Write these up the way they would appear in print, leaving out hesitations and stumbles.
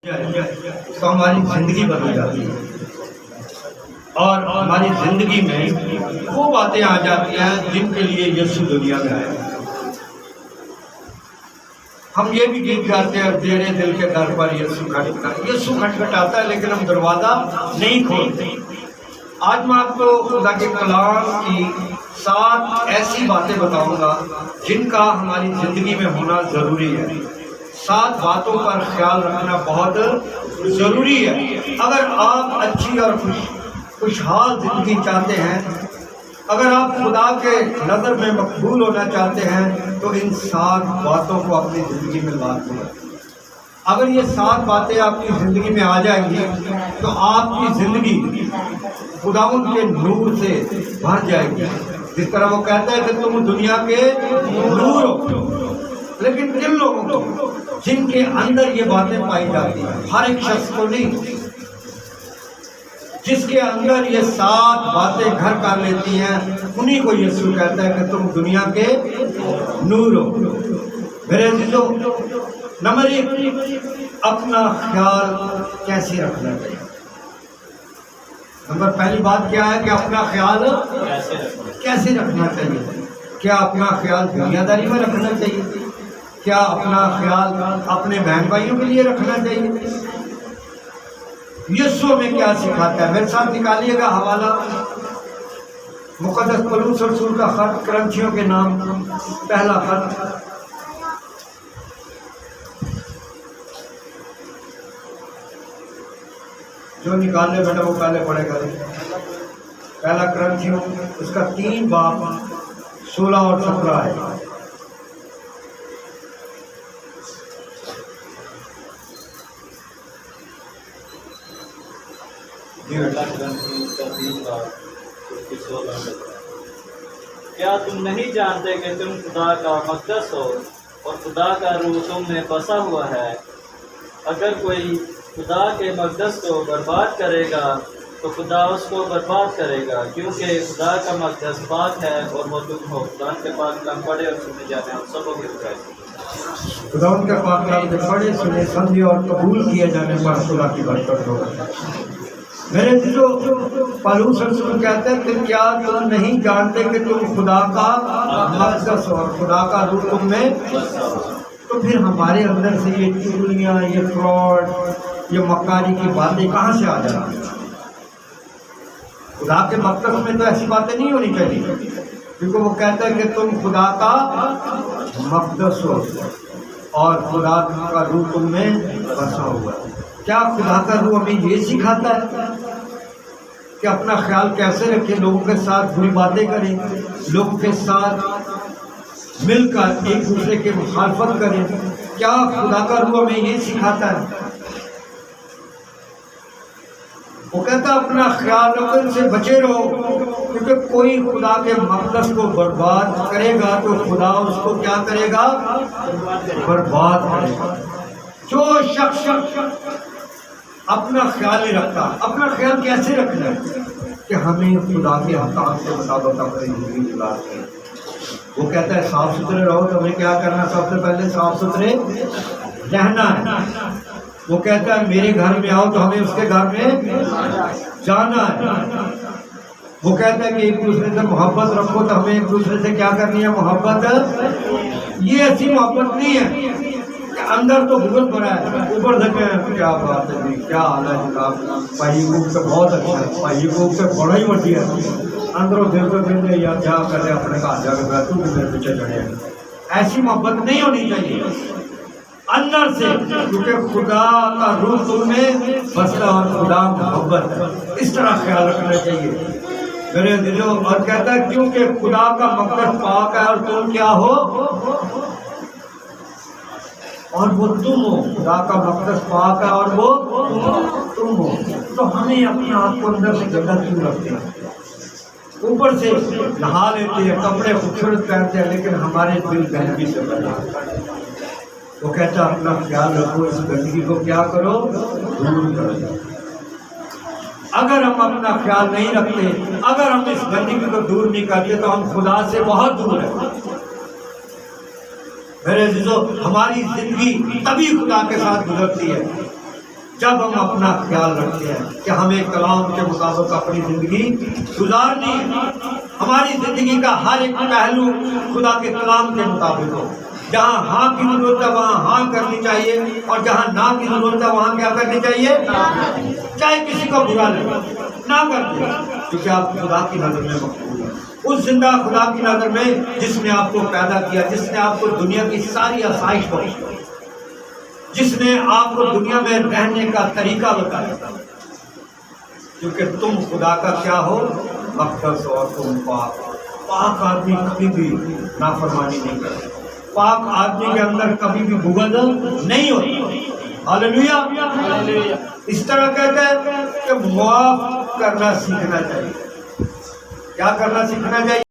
تو ہماری زندگی بدل جاتی ہے اور ہماری زندگی میں وہ باتیں آ جاتی ہیں جن کے لیے یسوع دنیا میں آیا۔ ہم یہ بھی گیت گاتے ہیں تیرے دل کے در پر یسوع کھٹکھٹاتا ہے لیکن ہم دروازہ نہیں کھولتے۔ آج میں آپ کو خدا کے کلام کی 7 ایسی باتیں بتاؤں گا جن کا ہماری زندگی میں ہونا ضروری ہے۔ 7 باتوں پر خیال رکھنا بہت ضروری ہے۔ اگر آپ اچھی اور خوشحال زندگی چاہتے ہیں، اگر آپ خدا کے نظر میں مقبول ہونا چاہتے ہیں تو ان 7 باتوں کو اپنی زندگی میں لازمی رکھیں۔ اگر یہ 7 باتیں آپ کی زندگی میں آ جائیں گی تو آپ کی زندگی خداوند کے نور سے بھر جائے گی۔ جس طرح وہ کہتا ہے کہ تم دنیا کے نور ہو، لیکن کن لوگوں کو جن کے اندر یہ باتیں پائی جاتی ہیں، ہر ایک شخص کو نہیں، جس کے اندر یہ 7 باتیں گھر کر لیتی ہیں انہی کو یسوع کہتا ہے کہ تم دنیا کے نور ہو۔ میرے عزیزو، نمبر 1، اپنا خیال کیسے رکھنا چاہیے۔ نمبر پہلی بات کیا ہے کہ اپنا خیال کیسے رکھنا چاہیے۔ کیا اپنا خیال دنیا داری میں رکھنا چاہیے؟ کیا اپنا خیال اپنے بہن بھائیوں کے لیے رکھنا چاہیے؟ یسوع میں کیا سکھاتا ہے؟ میرے ساتھ نکالیے گا حوالہ مقدس پولس رسول کا خط، کرنتھیوں کے نام، پہلا خط، جو نکالنے بیٹا وہ پہلے پڑھے گا۔ پہلا کرنتھیوں اس کا 3 باب 16 اور 17 ہے۔ کیا تم نہیں جانتے کہ تم خدا کا مقدس ہو اور خدا کا روح تم میں بسا ہوا ہے؟ اگر کوئی خدا کے مقدس کو برباد کرے گا تو خدا اس کو برباد کرے گا، کیونکہ خدا کا مقدس پاک ہے اور وہ تم ہو۔ خدا کے پاک کلام پڑھے اور سنے جانے ہم سبوں کی بخیر۔ خدا کے پاک کلام کے پڑھے سنے سمجھے اور قبول کیے جانے پر خدا کی برکت ہو۔ میرے عزیزو، پولس رسول کہتے ہیں کہ کیا تم نہیں جانتے کہ تم خدا کا مقدس ہو اور خدا کا روح تم میں؟ تو پھر ہمارے اندر سے یہ چغلیاں، یہ فراڈ، یہ مکاری کی باتیں کہاں سے آ جاتی ہیں؟ خدا کے مقدس میں تو ایسی باتیں نہیں ہونی چاہیے، کیونکہ وہ کہتا ہے کہ تم خدا کا مقدس ہو اور خدا کا روح تم میں بسا ہوا ہے۔ کیا خدا کا روح ہمیں یہ سکھاتا ہے کہ اپنا خیال کیسے رکھیں، لوگوں کے ساتھ بری باتیں کریں، لوگوں کے ساتھ مل کر ایک دوسرے کے مخالفت کریں؟ کیا خدا کا روح ہمیں یہ سکھاتا ہے؟ وہ کہتا ہے اپنا خیال رکھو، ان سے بچے رہو، کیونکہ کوئی خدا کے مقدس کو برباد کرے گا تو خدا اس کو کیا کرے گا؟ برباد کرے گا۔ جو شخص اپنا خیال نہیں رکھتا، اپنا خیال کیسے رکھنا ہے کہ ہمیں خدا کے احکام کے مطابق اپنی زندگی گزارتے ہیں۔ وہ کہتا ہے صاف ستھرے رہو، تو ہمیں کیا کرنا؟ سب سے پہلے صاف ستھرے رہنا ہے۔ وہ کہتا ہے میرے گھر میں آؤ تو ہمیں اس کے گھر میں جانا ہے۔ وہ کہتا ہے کہ ایک دوسرے سے محبت رکھو تو ہمیں ایک دوسرے سے کیا کرنی ہے؟ محبت۔ یہ ایسی محبت نہیں ہے کہ اندر تو بغض بھرا ہے، اوپر سے کیا بات ہے جی، کیا حال ہے جناب، بھائی کو سے بہت اچھا ہے، بھائی کو سے بڑا ہی بڑی ہے، اندروں دل کو دل یا جا کر اپنے گھر جا کے تو میرے پیچھے چڑھے۔ ایسی محبت نہیں ہونی چاہیے اندر سے، کیونکہ خدا کا روح تم میں بسا اور خدا محبت ہے۔ اس طرح خیال رکھنا چاہیے میرے دلوں۔ اور کہتا ہے کیونکہ خدا کا مقدس پاک ہے اور تم کیا ہو؟ اور وہ تم ہو۔ خدا کا مقدس پاک ہے اور وہ تم ہو۔ تو ہمیں اپنے آپ کو اندر سے گندا کیوں رکھتے ہیں؟ اوپر سے نہا لیتے ہیں، کپڑے خوبصورت پہنتے ہیں، لیکن ہمارے دل گندگی سے بھرے ہیں۔ وہ کہتا ہے اپنا خیال رکھو، اس گندگی کو کیا کرو؟ دور کرو۔ اگر ہم اپنا خیال نہیں رکھتے، اگر ہم اس گندگی کو دور نہیں کرتے تو ہم خدا سے بہت دور ہیں۔ میرے عزیزو، ہماری زندگی تبھی خدا کے ساتھ گزرتی ہے جب ہم اپنا خیال رکھتے ہیں کہ ہمیں کلام کے مطابق اپنی زندگی گزارنی ہے، ہماری زندگی کا ہر ایک پہلو خدا کے کلام کے مطابق ہو، جہاں ہاں کی ضرورت ہے وہاں ہاں کرنی چاہیے، اور جہاں نہ کی ضرورت ہے وہاں کیا کرنی چاہیے، چاہے کسی کو برا لگے نہ کرتے، کیونکہ آپ خدا کی نظر میں مقبول ہیں، اس زندہ خدا کی نظر میں جس نے آپ کو پیدا کیا، جس نے آپ کو دنیا کی ساری آسائش بخشی، جس نے آپ کو دنیا میں رہنے کا طریقہ بتایا، کیونکہ تم خدا کا کیا ہو، مقدس ہو، اور تم پاک۔ پاک آدمی کبھی بھی نافرمانی نہیں کرتا، پاک آدمی کے اندر کبھی بھی بغض نہیں ہوتا۔ ہاللیلویہ۔ اس طرح کہتے ہیں کہ معاف کرنا سیکھنا چاہیے۔ کیا کرنا سیکھنا چاہیے؟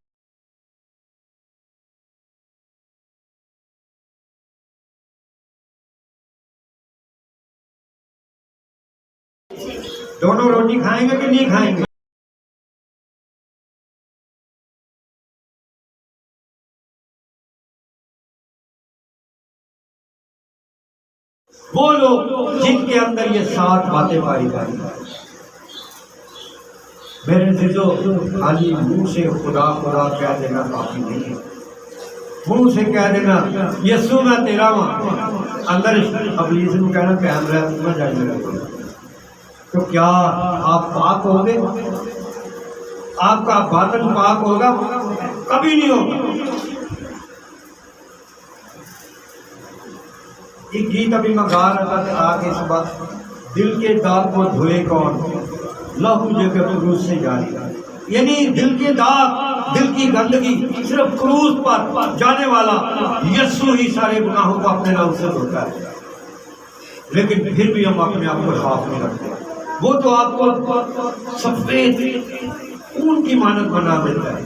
دونوں روٹی کھائیں گے کہ نہیں کھائیں گے؟ وہ لوگ جن کے اندر یہ 7 باتیں پائی جاتی ہیں، میرے عزیزو، خالی منہ سے خدا خدا کہہ دینا کافی نہیں ہے۔ منہ سے کہہ دینا یسوع میں تیرا ہوں، اندر ابلیس نے کہنا قائم رہ تم جائے گا، تو کیا آپ پاک ہو گے؟ آپ کا باطن پاک ہوگا؟ کبھی نہیں ہوگا۔ ایک گیت ابھی میں گا رہا تھا کہ اس وقت دل کے داغ کو دھوئے کون، لہو جگہ کروس سے جاری، یعنی دل کے داغ، دل کی گندگی صرف کروس پر جانے والا یسوع ہی سارے گناہوں کو اپنے نام سے دھوتا ہے، لیکن پھر بھی ہم اپنے آپ کو صاف نہیں رکھتے۔ وہ تو آپ کو سفید خون کی مانند بنا دیتا ہے،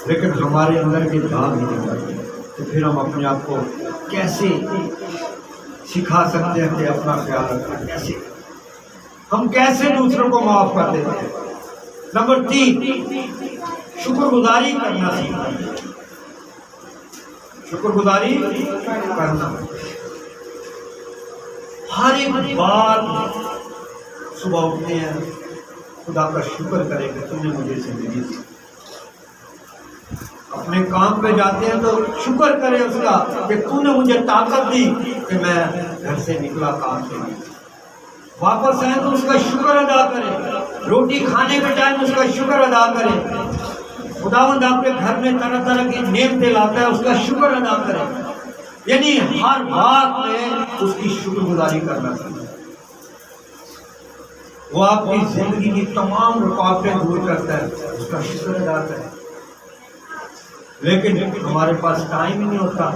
لیکن ہمارے اندر کے داغ نہیں کرتے، تو پھر ہم اپنے آپ کو کیسے سکھا سکتے ہیں کہ اپنا خیال رکھنا، کیسے ہم کیسے دوسروں کو معاف کر دیتے ہیں؟ نمبر 3، شکر گزاری کرنا سیکھنا۔ شکر گزاری کرنا، ہر ایک بار صبح اٹھتے ہیں خدا کا شکر کرے کہ تم نے مجھے زندگی دی، اپنے کام پہ جاتے ہیں تو شکر کرے اس کا کہ تو نے مجھے طاقت دی کہ میں گھر سے نکلا کام سے، واپس آئے تو اس کا شکر ادا کرے، روٹی کھانے کے ٹائم اس کا شکر ادا کرے، خداوند آپ کے گھر میں طرح طرح کی نعمتیں لاتا ہے اس کا شکر ادا کرے، یعنی ہر بات میں اس کی شکر گزاری کرنا چاہیے۔ وہ آپ کی زندگی کی تمام رکاوٹیں دور کرتا ہے، اس کا شکر ادا کرے، لیکن ہمارے پاس ٹائم ہی نہیں ہوتا۔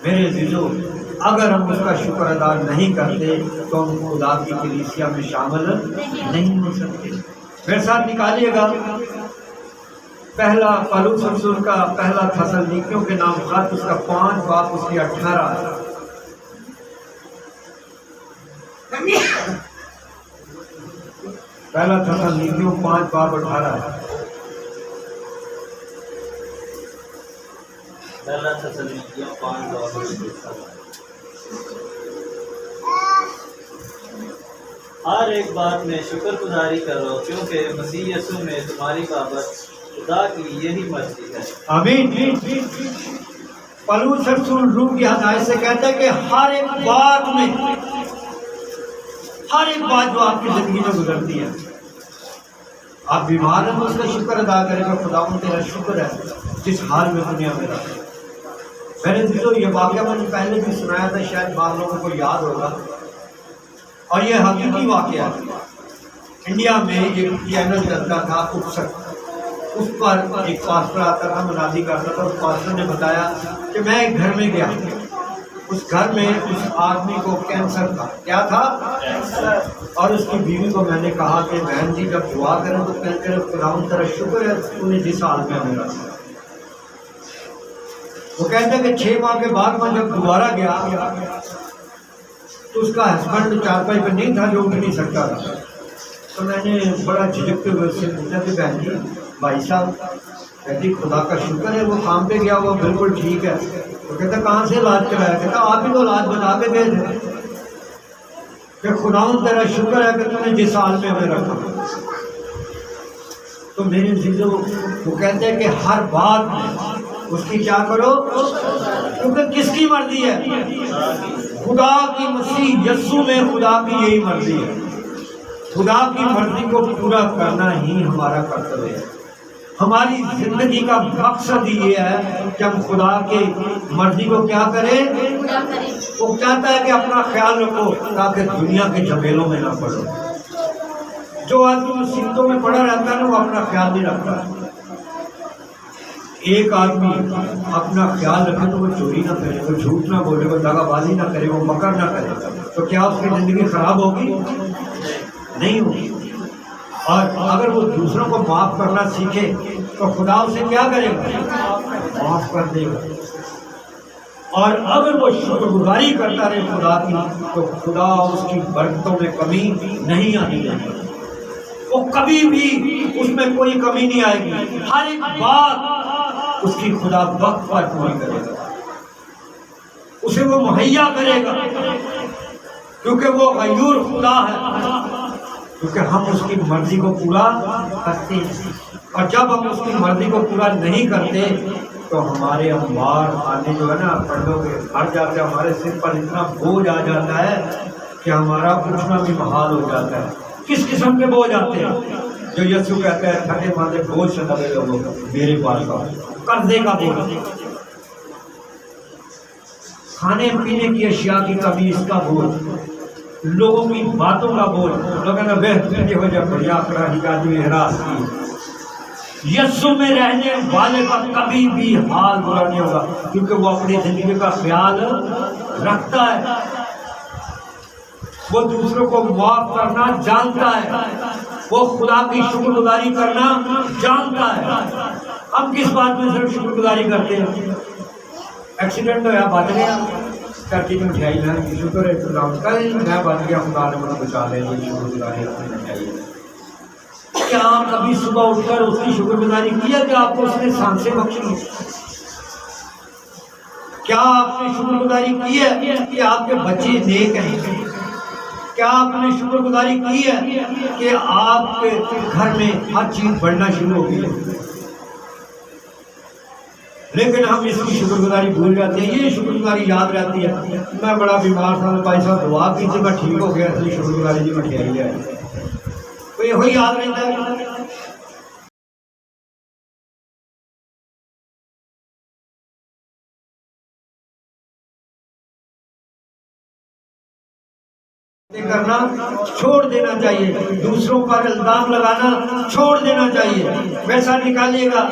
میرے عزیزو، اگر ہم اس کا شکر ادا نہیں کرتے تو ہم خدا کی کلیسیا میں شامل نہیں ہو سکتے۔ میرے ساتھ نکالیے گا پہلا پولس رسول کا پہلا تھسلنیکیوں کے نام خط، اس کا 5 باب اس کی 18 ہے۔ پہلا تھسلنیکیوں 5 باب 18 ہے۔ پہلا تھسلنیکیوں 5 باب 18۔ ہر ایک بات میں شکر گزاری کرو، کیونکہ مسیح یسوع میں تمہاری بابت خدا کی یہی مرضی ہے۔ آمین۔ پولس رسول روح کی ہدایت سے کہتا ہے کہ ہر ایک بات میں، ہر ایک بات جو آپ کی زندگی میں گزرتی ہے، آپ بیمار ہیں تو اس کا شکر ادا کریں کہ خداوند تیرا شکر ہے جس حال میں دنیا میں رکھا۔ میرے عزیزو، یہ واقعہ میں نے پہلے بھی سنایا تھا، شاید بعض لوگوں کو یاد ہوگا، اور یہ حقیقی واقعہ ہے۔ انڈیا میں ایک چینل چلتا تھا اپسک، اس پر ایک پاسٹر آتا تھا، منادی کرتا تھا۔ اس پاسٹر نے بتایا کہ میں ایک گھر میں گیا، اس گھر میں اس آدمی کو کینسر تھا۔ کیا تھا؟ اور اس کی بیوی کو میں نے کہا کہ بہن جی جب دعا کریں تو کہتے خداوند تیرا شکر ہے تو نے جس حال میں ہمیں رکھا۔ وہ کہتے ہیں کہ 6 ماہ کے بعد میں جب دوبارہ گیا تو اس کا ہسبینڈ چارپائی پہ نہیں تھا، جو اٹھ نہیں سکتا تھا۔ تو میں نے بڑا جھجکتے ہوئے اس سے پوچھا کہ بہن جی بھائی صاحب کہتی خدا کا شکر ہے وہ کام پہ گیا وہ بالکل ٹھیک ہے. وہ کہتا کہاں سے علاج کرایا؟ کہتا آپ ہی تو علاج بتا کے گئے تھے کہ خداوند تیرا شکر ہے کہ تم نے جس حال میں ہمیں رکھا. تو میرے عزیزوں وہ کہتے ہیں کہ ہر بات میں اس کی کیا کرو، کیونکہ کس کی مرضی ہے؟ خدا کی، مسیح یسوع میں خدا کی یہی مرضی ہے. خدا کی مرضی کو پورا کرنا ہی ہمارا کرتویہ ہے. ہماری زندگی کا مقصد یہ ہے کہ ہم خدا کی مرضی کو کیا کریں. وہ چاہتا ہے کہ اپنا خیال رکھو تاکہ دنیا کے جھمیلوں میں نہ پڑو. جو آدمی مصیبتوں میں پڑا رہتا ہے نا وہ اپنا خیال نہیں رکھتا. ایک آدمی اپنا خیال رکھے تو وہ چوری نہ کرے، وہ جھوٹ نہ بولے، وہ دغا بازی نہ کرے، وہ مکر نہ کرے، تو کیا اس کی زندگی خراب ہوگی؟ نہیں ہوگی. اور اگر وہ دوسروں کو معاف کرنا سیکھے تو خدا اسے کیا کرے گا؟ معاف کر دے گا. اور اگر وہ شکر گزاری کرتا رہے خدا کی تو خدا اس کی برکتوں میں کمی نہیں آنے دے گا. وہ کبھی بھی اس میں کوئی کمی نہیں آئے گی. ہر ایک بات اس کی خدا وقت پر پوری کرے گا، اسے وہ مہیا کرے گا، کیونکہ وہ غیور خدا ہے. کیونکہ ہم اس کی مرضی کو پورا کرتے ہیں، اور جب ہم اس کی مرضی کو پورا نہیں کرتے تو ہمارے انبار آنے جو ہے نا پردوں کے ہٹ جاتے ہیں. ہمارے سر پر اتنا بوجھ آ جاتا ہے کہ ہمارا اٹھنا بھی محال ہو جاتا ہے. کس قسم کے بوجھ آتے ہیں؟ جو یسوع کہتا ہے تھکے ماندے بوجھ سے دبے لوگوں میرے پاس آؤ. قرضے کا بوجھ، کھانے پینے کی اشیاء کی کمی، اس کا بوجھ، لوگوں کی باتوں کا بوجھ. لوگوں نے بہتر ہو جائے بڑھیا کرا آدمی ہراس کی. یسوع میں رہنے والے کا کبھی بھی حال برا نہیں ہوگا، کیونکہ وہ اپنی زندگی کا خیال رکھتا ہے. وہ دوسروں کو معاف کرنا جانتا ہے، وہ خدا کی شکر گزاری کرنا جانتا ہے. ہم کس بات میں صرف شکر گزاری کرتے ہیں؟ ایکسیڈنٹ ہوا بچ گیا، چرچی کی مٹھائی میں شکر ہے خدا کا، میں بچ گیا خدا نے مجھے بچا لیا، یہ شکر گزاری اپنی چاہیے. کیا آپ کبھی صبح اٹھ کر اس کی شکر گزاری کیا کہ آپ کو اس نے سانسیں بخشی؟ کیا آپ نے شکر گزاری کی ہے کہ آپ کے بچے نیک ہیں؟ کیا آپ نے شکر گزاری کی ہے کہ آپ کے گھر میں ہر چیز بڑھنا شروع ہو گئی ہے؟ لیکن ہم اس کی شکر گزاری بھول جاتے ہیں. یہ شکر گزاری یاد رہتی ہے میں بڑا بیمار تھا، بھائی صاحب دعا کی تھی، میں ٹھیک ہو گیا، اس لیے شکر گزاری جی مٹھائی ہے. تو یہ یاد رہتا ہے. کرنا چھوڑ دینا چاہیے، دوسروں پر الزام لگانا چھوڑ دینا چاہیے. ویسا نکالیے گا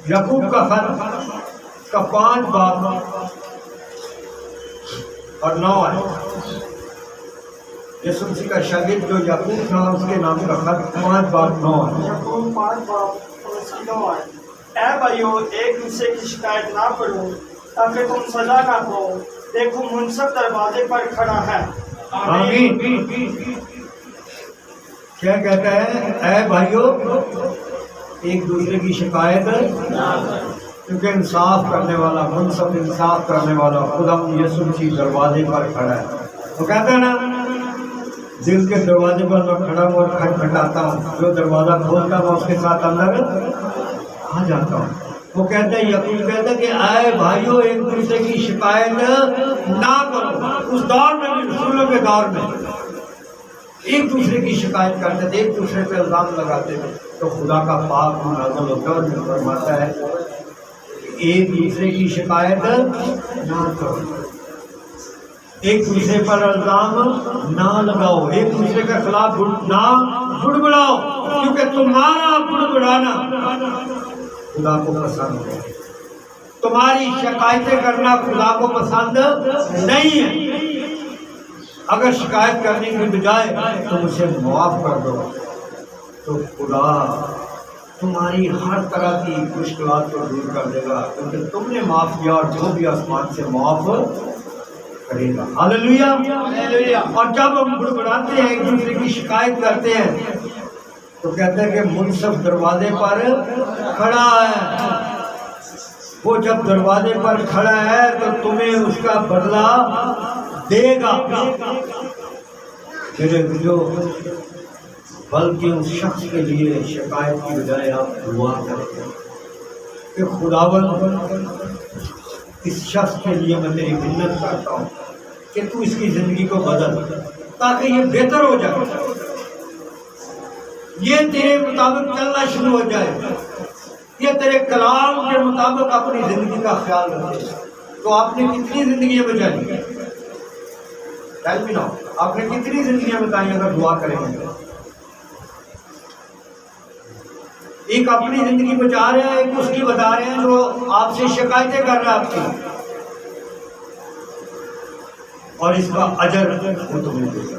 یعقوب کا خط کا 5 باب اور 9 ہے. یسوع مسیح کا شاگرد جو یعقوب تھا اس کے نام کا خط 5 باب 9 ہے. یعقوب 5 باب اور اس کی 9 ہے. اے بھائیو ایک دوسرے کی شکایت نہ کرو تاکہ تم سزا نہ پاؤ. دیکھو منصف دروازے پر کھڑا ہے. آمین. کیا کہتا ہے؟ اے بھائیو ایک دوسرے کی شکایت، کیونکہ انصاف کرنے والا، منصف انصاف کرنے والا خدا یسوع مسیح دروازے پر کھڑا ہے. وہ کہتا ہے نا دل کے دروازے پر میں کھڑا ہوں اور کھٹکھٹاتا ہوں، جو دروازہ کھولتا ہوں اس کے ساتھ اندر آ جاتا ہوں. وہ کہتا ہے یعقوب کہتا ہے کہ اے بھائیو ایک دوسرے کی شکایت نہ کرو. اس دور میں بھی، رسولوں کے دور میں ایک دوسرے کی شکایت کرتے تھے، ایک دوسرے پہ الزام لگاتے تھے. تو خدا کا پاک نازل ہوتا ہے اور جو فرماتا ہے ایک دوسرے کی شکایت نہ کرو، ایک دوسرے پر الزام نہ لگاؤ، ایک دوسرے کے خلاف نہ بڑبڑاؤ، کیونکہ تمہارا بڑبڑانا خدا کو پسند ہے. تمہاری شکایتیں کرنا خدا کو پسند نہیں ہے. اگر شکایت کرنے کی بجائے تم اسے معاف کر دو تو خدا تمہاری ہر طرح کی مشکلات کو دور کر دے گا، کیونکہ تم نے معاف کیا اور جو بھی آسمان سے معاف کرے گا. ہاللیلویا. اور جب ہم بڑبڑاتے ہیں، ایک دوسرے کی شکایت کرتے ہیں تو کہتے ہیں کہ منصف دروازے پر کھڑا ہے، وہ جب دروازے پر کھڑا ہے تو تمہیں اس کا بدلہ دے گا۔ میرے جو بلکہ اس شخص کے لیے شکایت کی بجائے آپ دعا کرتے ہیں کہ خداوند اس شخص کے لیے میں تیری منت کرتا ہوں کہ تو اس کی زندگی کو بدل تاکہ یہ بہتر ہو جائے، یہ تیرے مطابق چلنا شروع ہو جائے، یہ تیرے کلام کے مطابق اپنی زندگی کا خیال رکھے۔ تو آپ نے کتنی زندگیاں بچائی؟ ٹیل می ناؤ، آپ نے کتنی زندگیاں بتائی اگر دعا کریں گے؟ ایک اپنی زندگی بچا رہے ہیں، ایک اس کی بتا رہے ہیں جو آپ سے شکایتیں کر رہا ہے آپ کی، اور اس کا اجر وہ تمہیں دے گا،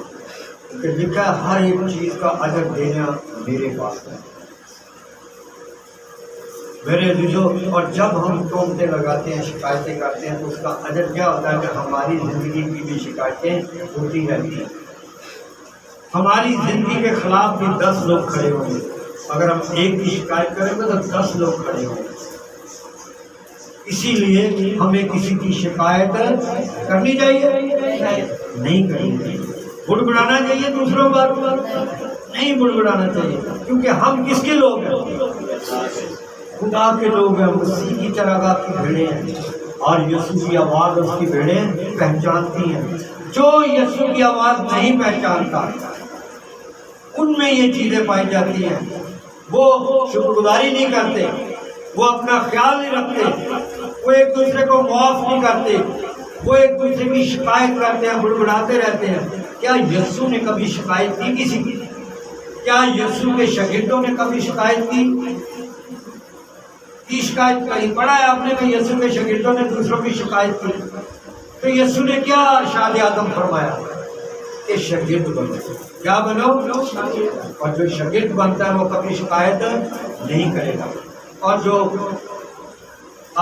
کیونکہ لکھا ہے ہر ایک چیز کا اجر دینا میرے پاس ہے۔ میرے عزیزو، اور جب ہم تہمتیں لگاتے ہیں، شکایتیں کرتے ہیں، تو اس کا اجر کیا ہوتا ہے کہ ہماری زندگی کی بھی شکایتیں ہوتی رہتی ہیں۔ ہماری زندگی کے خلاف بھی 10 لوگ کھڑے ہوں گے، اگر ہم ایک کی شکایت کریں گے تو 10 لوگ کھڑے ہوں گے۔ اسی لیے ہمیں کسی کی شکایت کرنی چاہیے؟ نہیں کرنی چاہیے۔ بڑبڑانا چاہیے دوسروں پر؟ نہیں بڑبڑانا چاہیے، کیونکہ ہم کس کے لوگ ہیں؟ خدا کے لوگ ہیں، مسیح کی چراگاہ کی بھیڑیں ہیں، اور یسوع کی آواز اس کی بھیڑیں پہچانتی ہیں۔ جو یسوع کی آواز نہیں پہچانتا ان میں یہ چیزیں پائی جاتی ہیں، وہ شکر گزاری نہیں کرتے، وہ اپنا خیال نہیں رکھتے، وہ ایک دوسرے کو معاف نہیں کرتے، وہ ایک دوسرے کی شکایت کرتے ہیں، بڑبڑاتے رہتے ہیں۔ کیا یسوع نے کبھی شکایت کی کسی کی؟ کیا یسوع کے شاگردوں نے کبھی شکایت کی شکایت کہیں پڑھا ہے آپ نے کہ یسوع کے شاگردوں نے دوسروں کی شکایت کی؟ تو یسوع نے کیا ارشاد اعظم فرمایا کہ شاگرد بنو۔ کیا بنو؟ اور جو شاگرد بنتا ہے وہ کبھی شکایت نہیں کرے گا، اور جو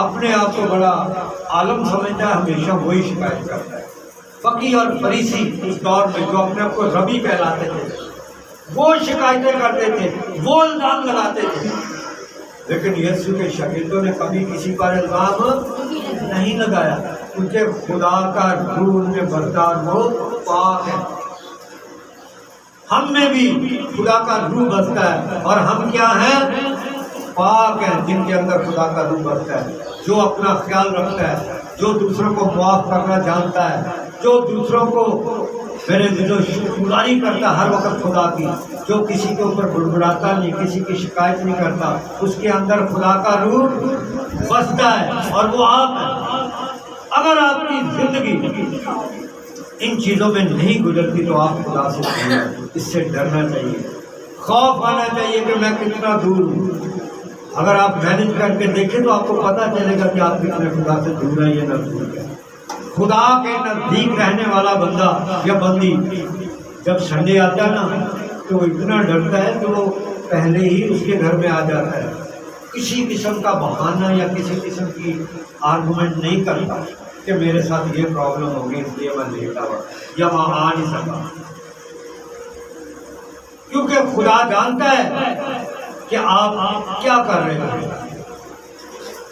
اپنے آپ کو بڑا عالم سمجھتا ہے ہمیشہ وہی شکایت کرتا ہے۔ فقیہ اور فریسی اس دور میں جو اپنے آپ کو ربی کہلاتے تھے وہ شکایتیں کرتے تھے، وہ الزام لگاتے تھے، لیکن یسوع کے شاگردوں نے کبھی کسی پر الزام نہیں لگایا، کیونکہ خدا کا روح ان میں برتا، وہ پاک ہے۔ ہم میں بھی خدا کا روح بستا ہے، اور ہم کیا ہیں؟ پاک ہیں، جن کے اندر خدا کا روح بستا ہے، جو اپنا خیال رکھتا ہے، جو دوسروں کو معاف کرنا جانتا ہے، جو دوسروں کو میرے دل و شکرگزاری کرتا ہر وقت خدا کی، جو کسی کے اوپر بڑبڑاتا نہیں، کسی کی شکایت نہیں کرتا، اس کے اندر خدا کا روح بستا ہے، اور وہ آپ ہے۔ اگر آپ کی زندگی ان چیزوں میں نہیں گزرتی تو آپ خدا سے دور ہیں۔ اس سے ڈرنا چاہیے، خوف آنا چاہیے کہ میں کتنا دور ہوں۔ اگر آپ مینج کر کے دیکھیں تو آپ کو پتہ چلے گا کہ آپ کتنے خدا سے دور ہیں یا نزدیک ہیں۔ خدا کے نزدیک رہنے والا بندہ یا بندی جب سنڈے آتا ہے نا تو وہ اتنا ڈرتا ہے کہ وہ پہلے ہی اس کے گھر میں آ جاتا ہے، کسی قسم کا بہانہ یا کسی قسم کی آرگومنٹ نہیں کرتا کہ میرے ساتھ یہ پرابلم ہوگی اس لیے میں لیٹا ہوا یا وہاں آ نہیں سکا، کیونکہ خدا جانتا ہے کہ آپ کیا کر رہے ہیں۔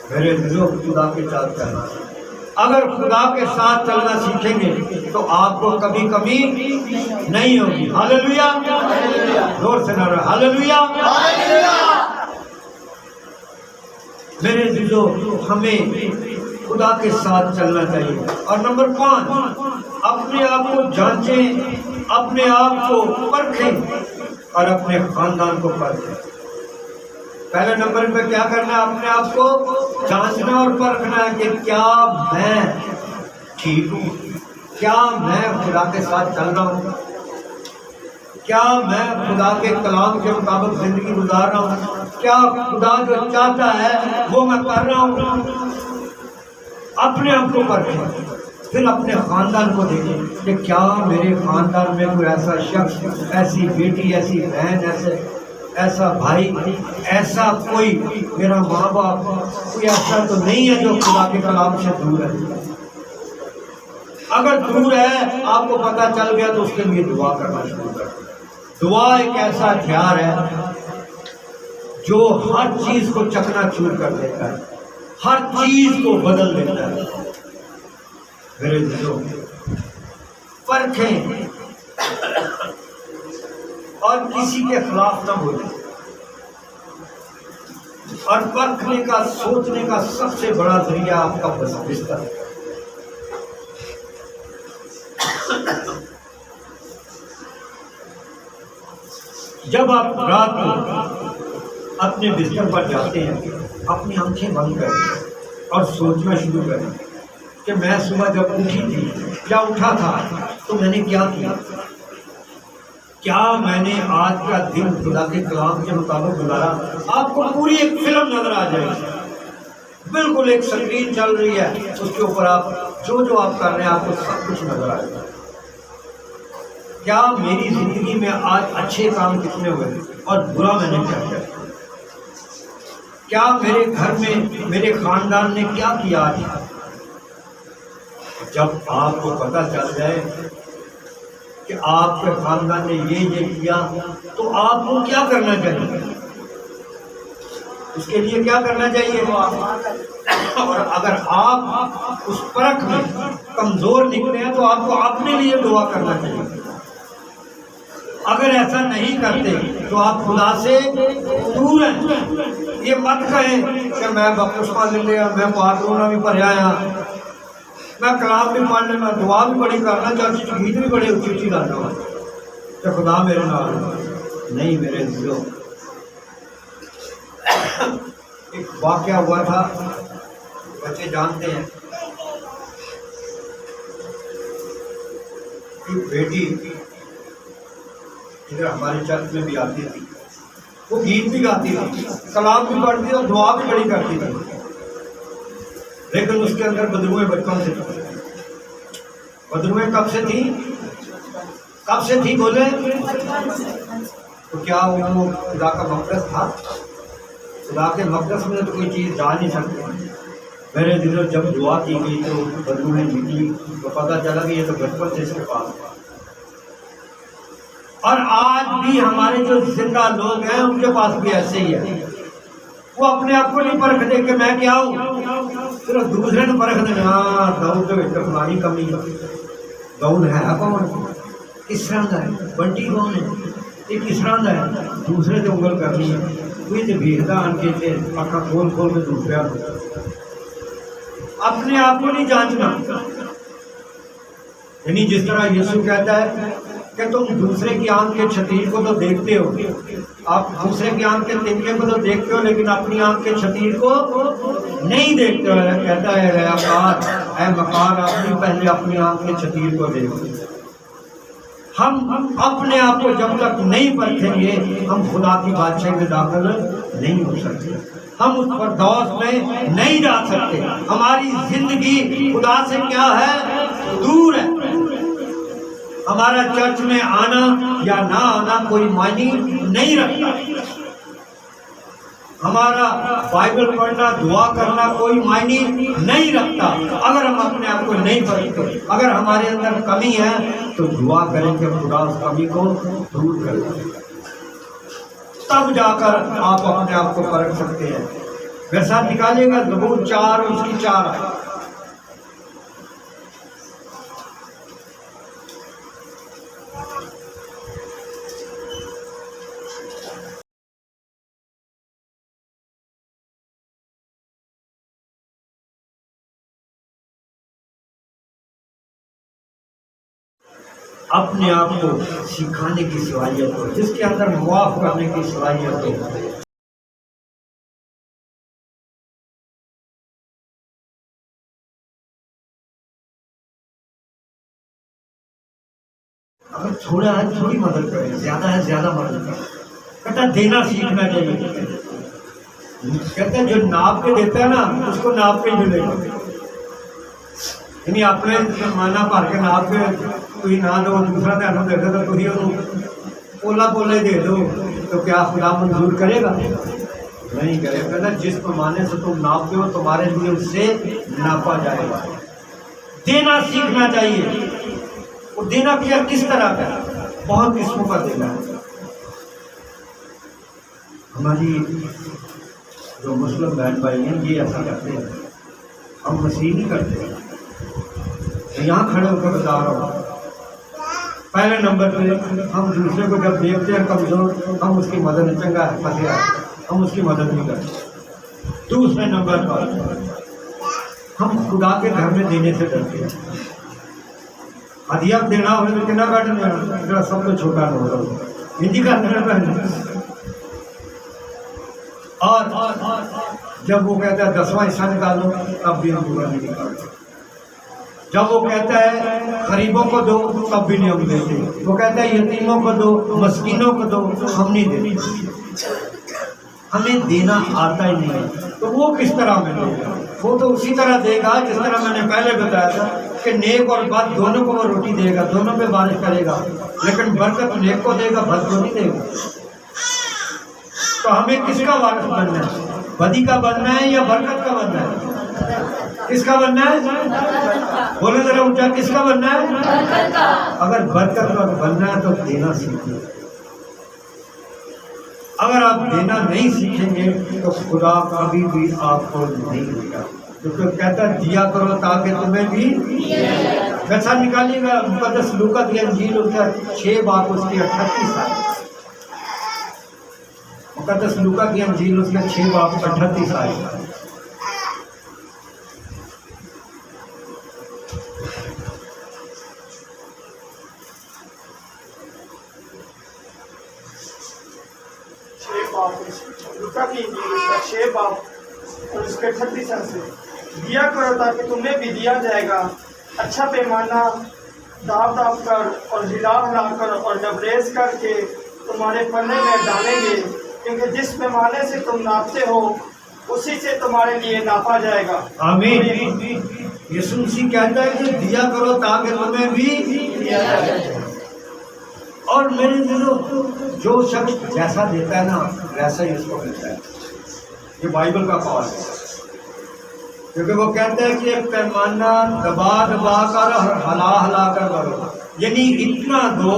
میرے دلوں خدا کے ساتھ چلنا، اگر خدا کے ساتھ چلنا سیکھیں گے تو آپ کو کبھی کمی نہیں ہوگی۔ ہاللویا، زور سے نعرہ ہاللویا۔ میرے دلوں ہمیں خدا کے ساتھ چلنا چاہیے۔ اور نمبر 5، اپنے آپ کو جانچیں، اپنے آپ کو پرکھیں اور اپنے خاندان کو پرکھیں۔ پہلے نمبر پہ کیا کرنا ہے؟ اپنے آپ کو جانچنا اور پرکھنا ہے کہ کیا میں ٹھیک ہوں، کیا میں خدا کے ساتھ چل رہا ہوں، کیا میں خدا کے کلام کے مطابق زندگی گزار رہا ہوں، کیا خدا جو چاہتا ہے وہ میں کر رہا ہوں۔ اپنے آپ کو پرکھیں، پھر اپنے خاندان کو دیکھیں کہ کیا میرے خاندان میں کوئی ایسا شخص، ایسی بیٹی، ایسی بہن، ایسا بھائی، ایسا کوئی میرا ماں باپ، کوئی ایسا تو نہیں ہے جو خدا کے کلام سے دور ہے۔ اگر دور ہے، آپ کو پتہ چل گیا تو اس کے لیے دعا کرنا شروع کر دیں۔ دعا ایک ایسا ہتھیار ہے جو ہر چیز کو چکنا چور کر دیتا ہے، ہر چیز کو بدل دیتا ہے۔ میرے دوستوں، پرکھیں اور کسی کے خلاف نہ بولیں، اور پرکھنے کا، سوچنے کا سب سے بڑا ذریعہ آپ کا بستر ہے۔ جب آپ رات کو اپنے بستر پر جاتے ہیں، اپنی آنکھیں بند کریں اور سوچنا شروع کریں کہ میں صبح جب اٹھی تھی یا اٹھا تھا تو میں نے کیا کیا، کیا میں نے آج کا دن خدا کے کلام کے مطابق گزارا۔ آپ کو پوری ایک فلم نظر آ جائے گی، بالکل ایک سکرین چل رہی ہے، اس کے اوپر آپ جو آپ کر رہے ہیں آپ کو سب کچھ نظر آئے گا۔ کیا میری زندگی میں آج اچھے کام کتنے ہوئے اور برا میں نے کیا کیا، کیا میرے گھر میں میرے خاندان نے کیا کیا آج۔ جب آپ کو پتہ چل جائے کہ آپ کے خاندان نے یہ کیا تو آپ کو کیا کرنا چاہیے، اس کے لیے کیا کرنا چاہیے۔ اور اگر آپ اس پرکھ میں کمزور نکلے ہیں تو آپ کو اپنے لیے دعا کرنا چاہیے۔ اگر ایسا نہیں کرتے تو آپ خدا سے دور ہیں۔ یہ مت کہیں کہ میں بپتسمہ لے لیا، میں پارلونا بھی پڑھیا آیا، میں کلام بھی پڑھ لینا، دعا بھی بڑی کرنا، چرچ گیت بھی بڑے اچھی لانا ہو کہ خدا میرے نال نہیں۔ میرے دوستوں، ایک واقعہ ہوا تھا، بچے جانتے ہیں، ایک بیٹی ادھر ہمارے چرچ میں بھی آتی تھی، وہ گیت بھی گاتی تھی، کلام بھی پڑھتی تھی اور دعا بھی بڑی کرتی تھی، لیکن اس کے اندر بدروئیں بچپن سے تھی۔ بدروئیں کب سے تھی؟ کب سے تھی بولے؟ تو کیا وہ خدا کا مقدس تھا؟ خدا کے مقدس میں تو کوئی چیز جا نہیں سکتی۔ میرے دلوں جب دعا کی گئی تو بدروئیں نکلی تو پتہ چلا کہ یہ تو بچپن سے اس کے پاس تھا۔ اور آج بھی ہمارے جو زندہ لوگ ہیں ان کے پاس بھی ایسے ہی ہے، وہ اپنے آپ کو نہیں پرکھتے کہ میں کیا ہوں، صرف دوسرے نے پرکھ دیں۔ ہاں داؤد کے بیٹے ہماری کمی ہے، داؤد ہے کون، کس طرح کا ہے، بنٹی کون ہے، یہ کس طرح کا ہے، دوسرے سے انگل کرنی ہے، کوئی تو بھیڑتا آن کے تھے آنکھیں کھول کھول کے دوسرے اپنے آپ کو نہیں جانچنا۔ یعنی جس طرح یسوع کہتا ہے کہ تم دوسرے کی آنکھ کے چھتیر کو تو دیکھتے ہو، آپ دوسرے کی آنکھ کے تنکے کو تو دیکھتے ہو لیکن اپنی آنکھ کے چھتیر کو نہیں دیکھتے ہو۔ کہتا ہے اے مکار اپنی پہلے اپنی آنکھ کے چھتیر کو دیکھو۔ ہم اپنے آپ کو جب تک نہیں پرکھیں گے ہم خدا کی بادشاہی میں داخل نہیں ہو سکتے، ہم اس فردوس میں نہیں جا سکتے۔ ہماری زندگی خدا سے کیا ہے؟ دور ہے۔ ہمارا چرچ میں آنا یا نہ آنا کوئی معنی نہیں رکھتا، ہمارا بائبل پڑھنا، دعا کرنا کوئی معنی نہیں رکھتا اگر ہم اپنے آپ کو نہیں پرکھتے۔ اگر ہمارے اندر کمی ہے تو دعا کریں کہ خدا اس کمی کو دور کر دے، تب جا کر آپ اپنے آپ کو پرکھ سکتے ہیں۔ میرے ساتھ نکالیے گا زبور 4 اور اس کی 4 آیت۔ اپنے آپ کو سکھانے کی صلاحیت ہو، جس کے اندر معاف کرنے کی صلاحیت ہو۔ اگر تھوڑا ہے تھوڑی مدد کریں، زیادہ ہے زیادہ مدد کریں۔ کہتا دینا سیکھنا چاہیے، کہتے ہیں جو ناپ کے دیتا ہے نا اس کو ناپ کے ملے گا، یعنی اپنے مانا بھر کے ناپ کے کوئی نہ دو، دوسرا دھیان دے دو تو انہوں پولا پولے دے دو تو کیا خدا منظور کرے گا؟ نہیں کرے گا۔ کہتا جس پیمانے سے تم ناپتے ہو تمہارے لیے اس سے ناپا جائے گا۔ دینا سیکھنا چاہیے۔ وہ دینا کیا کس طرح کا؟ بہت قسموں کا دینا ہے۔ ہماری جو مسلم بہن بھائی ہیں یہ ایسا کرتے ہیں، ہم مسیح نہیں کرتے ہیں۔ یہاں کھڑے ہو کر بتا رہا ہوں، پہلے نمبر پہ ہم دوسرے کو جب دیکھتے ہیں کمزور، ہم اس کی مدد نہیں، چنگا ہے پھنسے آتے، ہم اس کی مدد نہیں کرتے۔ دوسرے نمبر پر ہم خدا کے گھر میں دینے سے ڈرتے ہیں۔ ہدیہ دینا ہو تو کتنا کاٹ دینا، سب تو چھوٹا نہ ہو ہندی کا پہلے، اور جب وہ کہتا ہے 10واں حصہ نکالو تب بھی ہم پورا نہیں نکالتے، جب وہ کہتا ہے غریبوں کو دو تب بھی نہیں ہم دیتے، وہ کہتا ہے یتیموں کو دو، مسکینوں کو دو، ہم نہیں دیتے، ہمیں دینا آتا ہی نہیں ہے۔ تو وہ کس طرح میں دے گا؟ وہ تو اسی طرح دے گا جس طرح میں نے پہلے بتایا تھا کہ نیک اور بد دونوں کو وہ روٹی دے گا، دونوں پہ بارش کرے گا، لیکن برکت نیک کو دے گا، بد کو نہیں دے گا۔ تو ہمیں کس کا وارث بننا ہے؟ بدی کا بننا ہے یا برکت کا بننا ہے؟ کس کا بننا ہے؟ بولے ذرا اونچا، کس کا بننا ہے؟ اگر برکت کا بننا ہے تو دینا سیکھیں۔ اگر آپ دینا نہیں سیکھیں گے تو خدا کبھی بھی آپ کو نہیں دے گا، کیونکہ کہتا ہے دیا کرو تاکہ تمہیں بھی ویسا نکالیے گا۔ مقدس لوکا کی انجیل اس کا 6 باب اس کی 38 آیت، مقدس لوکا کی انجیل اس کا 6 باب 38 آیت۔ لوکا کی انجیل اس کا 6 باب اور اس کے 38 آیت سے، دیا کرو تاکہ تمہیں بھی دیا جائے گا، اچھا پیمانہ داب داب کر اور ہلا ہلا کر اور لبریز کر کے تمہارے پلے میں ڈالیں گے، کیونکہ جس پیمانے سے تم ناپتے ہو اسی سے تمہارے لیے ناپا جائے گا۔ آمین۔ یسوع مسیح کہتا ہے کہ دیا کرو تاکہ تمہیں بھی دیا جائے۔ اور میرے دلوں جو شخص جیسا دیتا ہے نا ویسا ہی اس کو ملتا ہے، یہ بائبل کا قول ہے، کیونکہ وہ کہتا ہے کہ ایک پیمانہ دبا دبا کر اور ہلا ہلا کر کرو، یعنی اتنا دو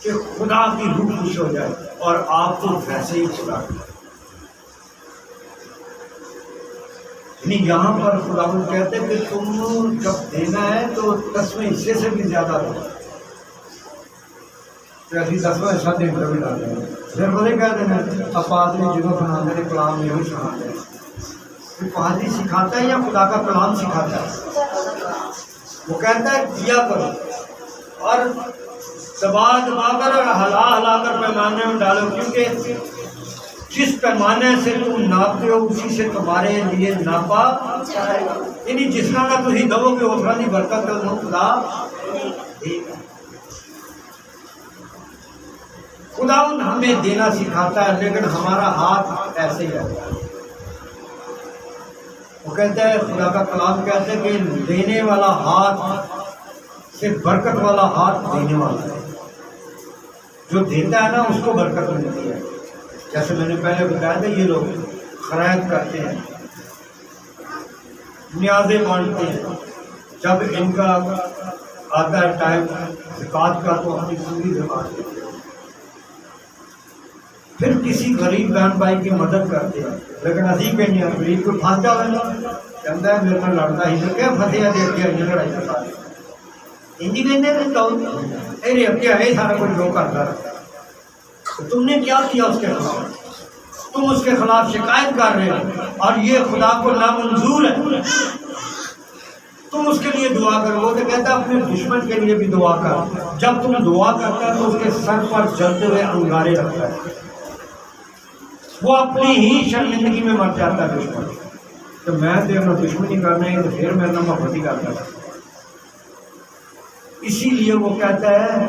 کہ خدا کی روح خوش ہو جائے اور آپ کو ویسے ہی خدا دے۔ یعنی یہاں پر خدا کو کہتے ہیں کہ تم جب دینا ہے تو 10ویں حصے سے بھی زیادہ دو، ایسی 10واں حصہ دے کر بھی ڈالتے ہیں، پھر بولے کہتے ہیں اب پادری جنہوں سناتے ہیں کلام یہی سناتے ہیں، پادری سکھاتا ہے یا خدا کا کلام سکھاتا ہے؟ وہ کہتا ہے دیا کرو اور دبا دبا کر اور ہلا ہلا کر پیمانے میں ڈالو، کیونکہ جس پیمانے سے تم ناپتے ہو اسی سے تمہارے لیے ناپا، یعنی جس طرح کا تھی دو گے اس طرح کی برکت تو خدا دے گا۔ خدا ہمیں دینا سکھاتا ہے لیکن ہمارا ہاتھ ایسے ہی رہتا ہے۔ وہ کہتا ہے خدا کا کلام کہتے ہیں کہ دینے والا ہاتھ سے برکت والا ہاتھ دینے والا ہے، جو دیتا ہے نا اس کو برکت ملتی ہے۔ جیسے میں نے پہلے بتایا تھا یہ لوگ خرائط کرتے ہیں، نیازیں بانٹتے ہیں، جب ان کا آتا ہے ٹائم زکوٰۃ کا تو اپنی پوری زکوٰۃ دیتے ہیں، پھر کسی غریب بہن بھائی کی مدد کرتے ہیں، لیکن عظیم کے نہیں غریب کو پھانس جاؤ نا کہتا ہے میرے کو لڑتا ہی تو کیا فتح دے کے یہ لڑائی کرتا ہے ہندی کہتے ہیں تو ارے اب کیا ہے سارا کچھ جو کرتا رہتا ہے، تم نے کیا کیا اس کے خلاف؟ تم اس کے خلاف شکایت کر رہے ہو اور یہ خدا کو نامنظور ہے۔ تم اس کے لیے دعا کرو، وہ تو کہتا ہے اپنے دشمن کے لیے بھی دعا کر، جب تم دعا کرتا ہے تو اس کے سر پر جلتے ہوئے انگارے رکھتا ہے، وہ اپنی ہی شرمندگی میں مر جاتا ہے دشمن، تو میں تو دشمنی کرنا ہے تو پھر میں محبت ہی کرتا ہے۔ اسی لیے وہ کہتا ہے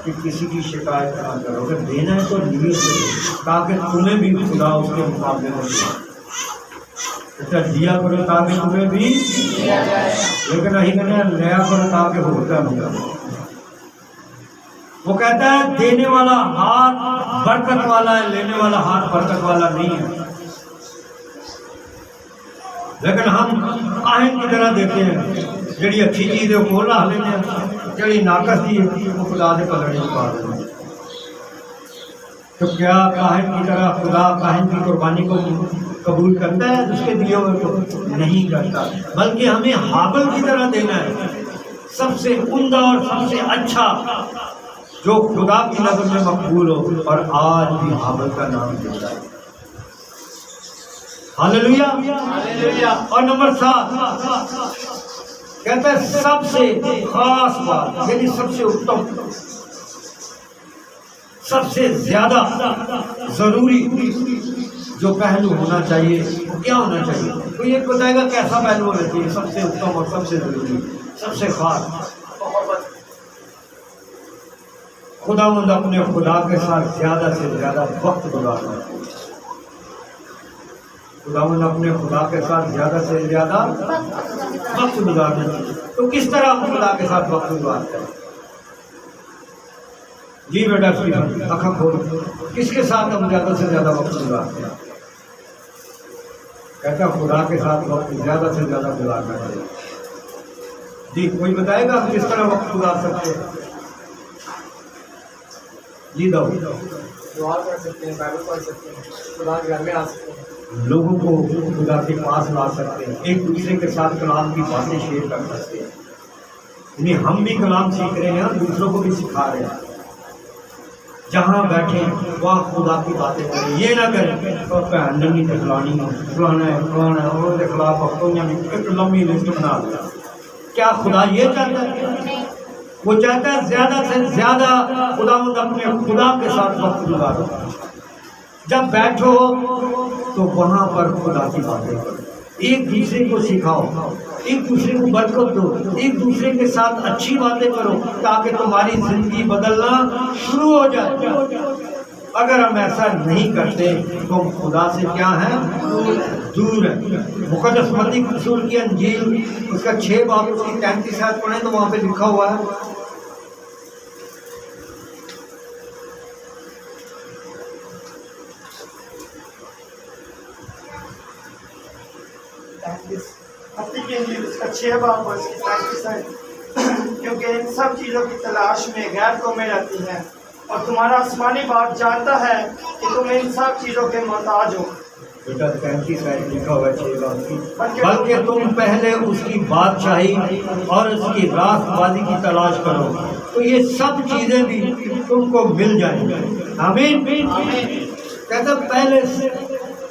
کہ کسی کی شکایت نہ کرو، اگر دینا ہے تو نیت سے دو تاکہ تمہیں بھی خدا اس کے مقابلے میں دے۔ اچھا دیا کرو تاکہ تمہیں بھی، لیکن نہیں کہنا لیا کرو تاکہ ہوتا نہیں۔ وہ کہتا ہے دینے والا ہاتھ برکت والا ہے، لینے والا ہاتھ برکت والا نہیں ہے، لیکن ہم آہن کی طرح دیتے ہیں، جڑی اچھی چیز ہے وہ کھول رہا لیتے ہیں، جڑی ناقص چیز ہے وہ خدا سے پلڑے پا دیتے ہیں۔ تو کیا کاہن کی طرح خدا کاہن کی قربانی کو قبول کرتا ہے اس کے دیے ہوئے کو؟ نہیں کرتا، بلکہ ہمیں ہابل کی طرح دینا ہے، سب سے عمدہ اور سب سے اچھا جو خدا کی نظر میں مقبول ہو، اور آج بھی ہابل کا نام دیتا ہے۔ ہاللیلویہ۔ اور نمبر 7 کہتا ہے سب سے خاص بات، یعنی سب سے اتم، سب سے زیادہ ضروری جو پہلو ہونا چاہیے وہ کیا ہونا چاہیے؟ تو یہ بتائے گا کیسا پہلو ہونا چاہیے؟ سب سے اتم اور سب سے ضروری، سب سے خاص، خداوند اپنے خدا کے ساتھ زیادہ سے زیادہ وقت گزارنا۔ خداوند اپنے خدا کے ساتھ زیادہ سے زیادہ وقت گزارنا۔ تو کس طرح ہم خدا کے ساتھ وقت گزارتے ہیں؟ جی بیٹا آنکھیں کھول، کس کے ساتھ ہم زیادہ سے زیادہ وقت گزارتے ہیں؟ کہتا خدا کے ساتھ وقت زیادہ سے زیادہ گزارنا چاہیے۔ جی کوئی بتائے گا ہم کس طرح وقت گزار سکتے ہیں؟ جی دو دعا کر سکتے ہیں، بائبل پڑھ سکتے ہیں، خدا کے گھر میں آ سکتے ہیں، لوگوں کو خدا کے پاس لا سکتے ہیں، ایک دوسرے کے ساتھ کلام کی باتیں شیئر کر سکتے ہیں، یعنی ہم بھی کلام سیکھ رہے ہیں، دوسروں کو بھی سکھا رہے ہیں۔ جہاں بیٹھے وہاں خدا کی باتیں کریں، یہ نہ کریں تو بہن نہیں دکھلانی فلانا ہے اور کے خلاف وقتوں میں ایک لمبی لسٹ بنا دیا۔ کیا خدا یہ چاہتا ہے؟ وہ چاہتا ہے زیادہ سے زیادہ خداوند اپنے خدا کے ساتھ وقت گزارو۔ جب بیٹھو تو وہاں پر خدا کی باتیں کرو، ایک دوسرے کو سکھاؤ، ایک دوسرے کو برکت دو، ایک دوسرے کے ساتھ اچھی باتیں کرو تاکہ تمہاری زندگی بدلنا شروع ہو جائے۔ اگر ہم ایسا نہیں کرتے تو ہم خدا سے کیا ہیں؟ دور ہیں۔ مقدس متی رسول کی انجیل اس کا 6 باب اس کی 33 آیت پڑھیں تو وہاں پہ لکھا ہوا ہے، متی کی انجیل اس کا 6 باب اور اس کی 35 آیت، کیونکہ ان سب چیزوں کی تلاش میں غیر قومیں رہتی ہیں اور تمہارا آسمانی باپ جانتا ہے کہ تم ان سب چیزوں کے محتاج ہو۔ بیٹا 33 آیت لکھا ہوا ہے 6 باب کی، بلکہ تم پہلے اس کی بادشاہی اور اس کی راست بازی کی تلاش کرو تو یہ سب چیزیں بھی تم کو مل جائیں گی۔ آمین۔ کہتا پہلے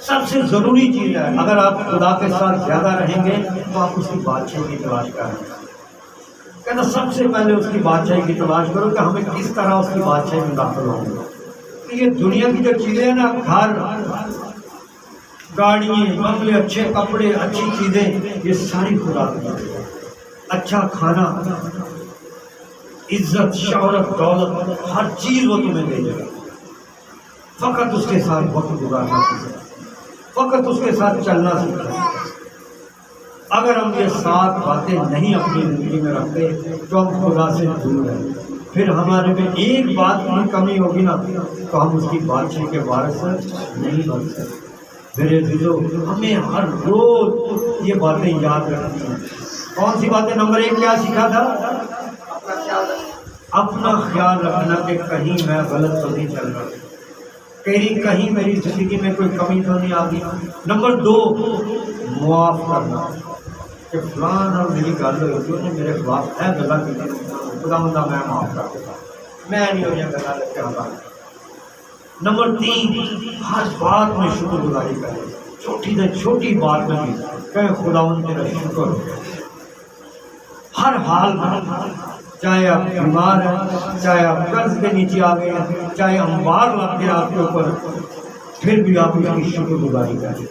سب سے ضروری چیز ہے، اگر آپ خدا کے ساتھ زیادہ رہیں گے تو آپ اس کی بادشاہی کی تلاش کریں۔ کہتا سب سے پہلے اس کی بادشاہی کی تلاش کرو کہ ہمیں کس طرح اس کی بادشاہی میں داخل ہوں گے۔ یہ دنیا کی جو چیزیں ہیں نا، گھر، گاڑیاں، بنگلے، اچھے کپڑے، اچھی چیزیں، یہ ساری خدا کی باتیں ہیں۔ اچھا کھانا، عزت، شہرت، دولت، ہر چیز وہ تمہیں دے دے گا، فقط اس کے ساتھ وقت گزارنا سیکھو، فقط اس کے ساتھ چلنا سیکھو۔ اگر ہم یہ 7 باتیں نہیں اپنی زندگی میں رکھتے تو ہم خدا سے دور ہیں، پھر ہمارے میں ایک بات کی کمی ہوگی نا تو ہم اس کی بادشاہی کے وارث نہیں بن سکتے۔ میرے عزیزو، ہمیں ہر روز یہ باتیں یاد رکھنی ہیں۔ کون سی باتیں؟ نمبر 1 کیا سیکھا تھا؟ اپنا خیال رکھنا کہ کہیں میں غلط تو نہیں چل رہا، کہیں میری زندگی میں کوئی کمی تو نہیں آ گئی۔ نمبر 2 معاف کرنا کہ فلان اور میری گل ہوئی جو نے میرے خلاف ہے غلط کی، خدا مندہ میں معاف کر دیتا، میں نہیں ہو جائے گا لگ کے ہمارا۔ نمبر 3 ہر بات میں شکر گزاری کرے، چھوٹی سے چھوٹی بات میں بھی کہ خداوند تیرا شکر ہو، ہر حال میں، چاہے آپ بیمار ہیں، چاہے آپ قرض کے نیچے آ گئے ہیں، چاہے انبار لگ گیا آپ کے اوپر، پھر بھی آپ اس کی شکر گزاری کریں۔